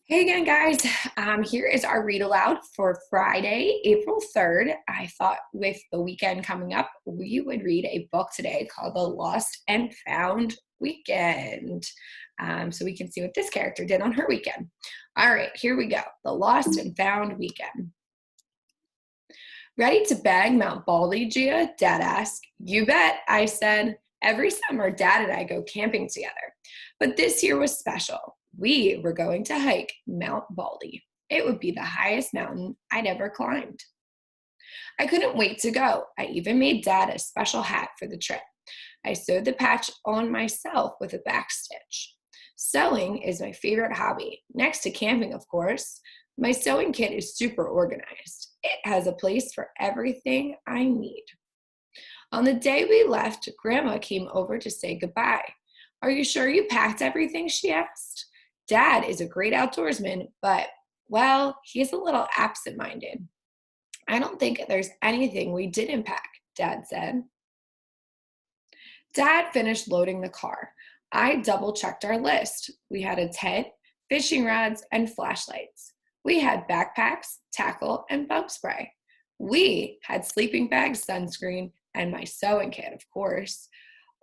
Hey again, guys. Here is our read aloud for Friday, April 3rd. I thought with the weekend coming up, we would read a book today called The Lost and Found Weekend. So we can see what this character did on her weekend. All right, here we go. The Lost and Found Weekend. Ready to bag Mount Baldy, Gia? Dad asked. You bet, I said. Every summer, Dad and I go camping together. But this year was special. We were going to hike Mount Baldy. It would be the highest mountain I'd ever climbed. I couldn't wait to go. I even made Dad a special hat for the trip. I sewed the patch on myself with a backstitch. Sewing is my favorite hobby, next to camping, of course. My sewing kit is super organized. It has a place for everything I need. On the day we left, Grandma came over to say goodbye. Are you sure you packed everything? She asked. Dad is a great outdoorsman, but, well, he's a little absent-minded. I don't think there's anything we didn't pack, Dad said. Dad finished loading the car. I double-checked our list. We had a tent, fishing rods, and flashlights. We had backpacks, tackle, and bug spray. We had sleeping bags, sunscreen, and my sewing kit, of course.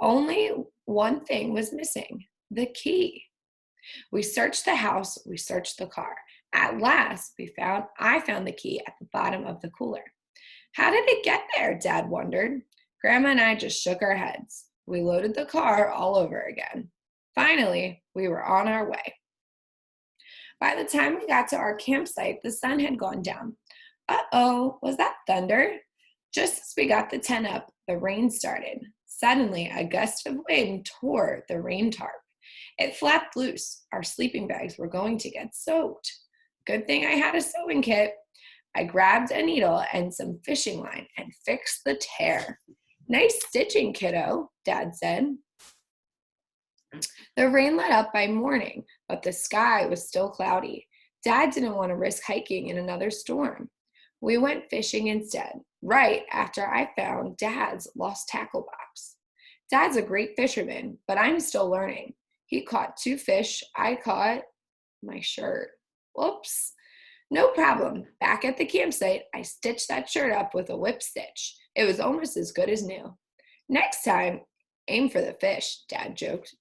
Only one thing was missing, the key. We searched the house, we searched the car. At last, I found the key at the bottom of the cooler. How did it get there? Dad wondered. Grandma and I just shook our heads. We loaded the car all over again. Finally, we were on our way. By the time we got to our campsite, the sun had gone down. Uh-oh, was that thunder? Just as we got the tent up, the rain started. Suddenly, a gust of wind tore the rain tarp. It flapped loose. Our sleeping bags were going to get soaked. Good thing I had a sewing kit. I grabbed a needle and some fishing line and fixed the tear. Nice stitching, kiddo, Dad said. The rain let up by morning, but the sky was still cloudy. Dad didn't want to risk hiking in another storm. We went fishing instead, right after I found Dad's lost tackle box. Dad's a great fisherman, but I'm still learning. He caught 2 fish. I caught my shirt. Whoops. No problem. Back at the campsite, I stitched that shirt up with a whip stitch. It was almost as good as new. Next time, aim for the fish, Dad joked.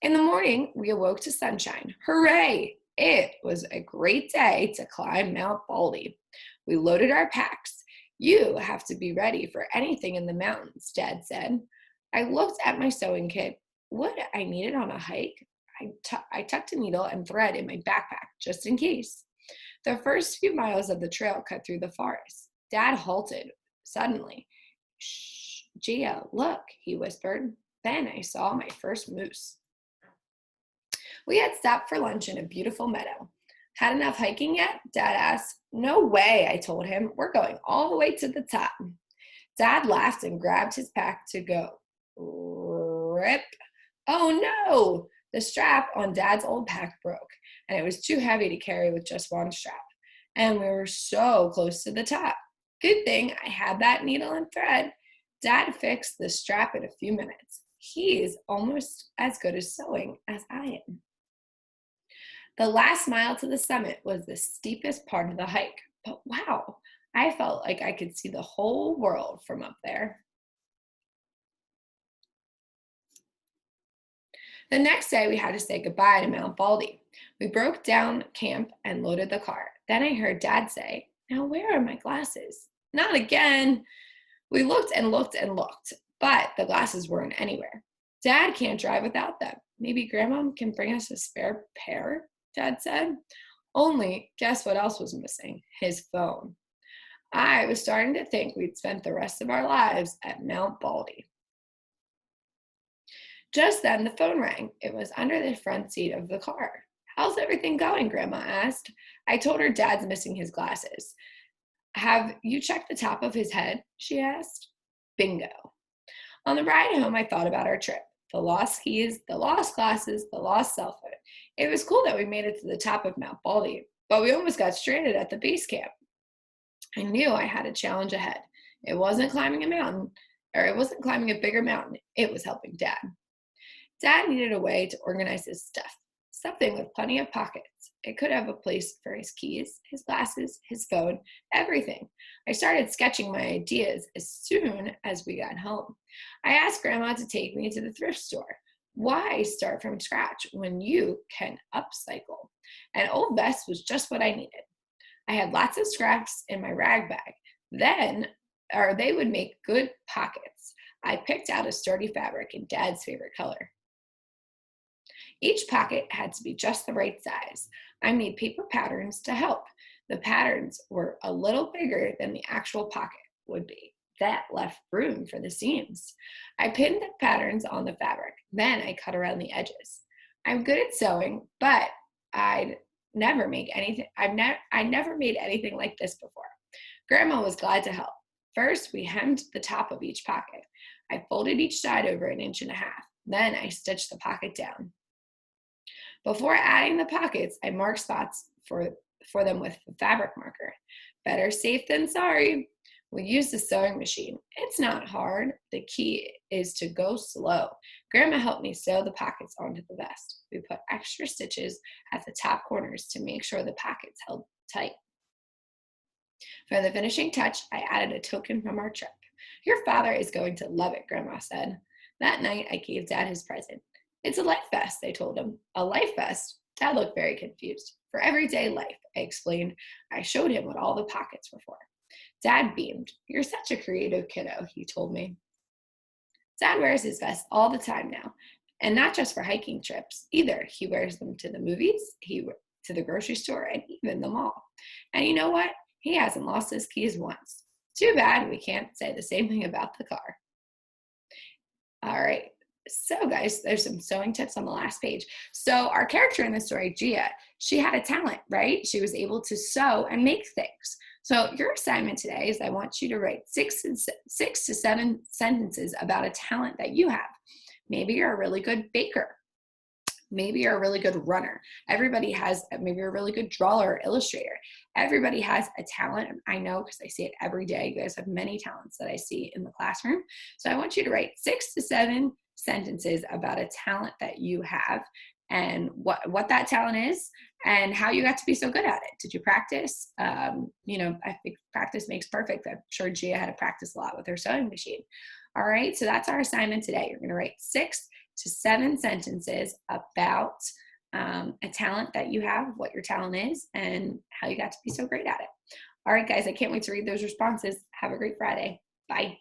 In the morning, we awoke to sunshine. Hooray! It was a great day to climb Mount Baldy. We loaded our packs. You have to be ready for anything in the mountains, Dad said. I looked at my sewing kit. What I needed on a hike? I tucked a needle and thread in my backpack, just in case. The first few miles of the trail cut through the forest. Dad halted suddenly. Shh, Gia, look, he whispered. Then I saw my first moose. We had stopped for lunch in a beautiful meadow. Had enough hiking yet? Dad asked. No way, I told him. We're going all the way to the top. Dad laughed and grabbed his pack to go. Rip. Oh no! The strap on Dad's old pack broke, and it was too heavy to carry with just one strap. And we were so close to the top. Good thing I had that needle and thread. Dad fixed the strap in a few minutes. He is almost as good at sewing as I am. The last mile to the summit was the steepest part of the hike, but wow, I felt like I could see the whole world from up there. The next day, we had to say goodbye to Mount Baldy. We broke down camp and loaded the car. Then I heard Dad say, now where are my glasses? Not again. We looked and looked and looked, but the glasses weren't anywhere. Dad can't drive without them. Maybe Grandma can bring us a spare pair, Dad said. Only, guess what else was missing? His phone. I was starting to think we'd spent the rest of our lives at Mount Baldy. Just then, the phone rang. It was under the front seat of the car. How's everything going? Grandma asked. I told her Dad's missing his glasses. Have you checked the top of his head? She asked. Bingo. On the ride home, I thought about our trip. The lost keys, the lost glasses, the lost cell phone. It was cool that we made it to the top of Mount Baldy, but we almost got stranded at the base camp. I knew I had a challenge ahead. It wasn't climbing a bigger mountain. It was helping Dad. Dad needed a way to organize his stuff. Something with plenty of pockets. It could have a place for his keys, his glasses, his phone, everything. I started sketching my ideas as soon as we got home. I asked Grandma to take me to the thrift store. Why start from scratch when you can upcycle? An old vest was just what I needed. I had lots of scraps in my rag bag. They would make good pockets. I picked out a sturdy fabric in Dad's favorite color. Each pocket had to be just the right size. I made paper patterns to help. The patterns were a little bigger than the actual pocket would be. That left room for the seams. I pinned the patterns on the fabric. Then I cut around the edges. I'm good at sewing, but I'd never make anything. I never made anything like this before. Grandma was glad to help. First, we hemmed the top of each pocket. I folded each side over 1.5 inches. Then I stitched the pocket down. Before adding the pockets, I marked spots for them with a fabric marker. Better safe than sorry. We used the sewing machine. It's not hard. The key is to go slow. Grandma helped me sew the pockets onto the vest. We put extra stitches at the top corners to make sure the pockets held tight. For the finishing touch, I added a token from our trip. Your father is going to love it, Grandma said. That night, I gave Dad his present. It's a life vest, I told him. A life vest? Dad looked very confused. For everyday life, I explained. I showed him what all the pockets were for. Dad beamed. You're such a creative kiddo, he told me. Dad wears his vest all the time now, and not just for hiking trips either. He wears them to the movies, to the grocery store, and even the mall. And you know what? He hasn't lost his keys once. Too bad we can't say the same thing about the car. All right. So guys, there's some sewing tips on the last page. So our character in the story, Gia, she had a talent, right? She was able to sew and make things. So your assignment today is I want you to write 6 to 7 sentences about a talent that you have. Maybe you're a really good baker. Maybe you're a really good runner. Maybe you're a really good drawer or illustrator. Everybody has a talent. I know because I see it every day. You guys have many talents that I see in the classroom. So I want you to write 6 to 7 sentences about a talent that you have and what that talent is and how you got to be so good at it. Did you practice? I think practice makes perfect. I'm sure Gia had to practice a lot with her sewing machine. All right, so that's our assignment today. You're going to write 6 to 7 sentences about a talent that you have, what your talent is, and how you got to be so great at it. All right, guys, I can't wait to read those responses. Have a great Friday. Bye.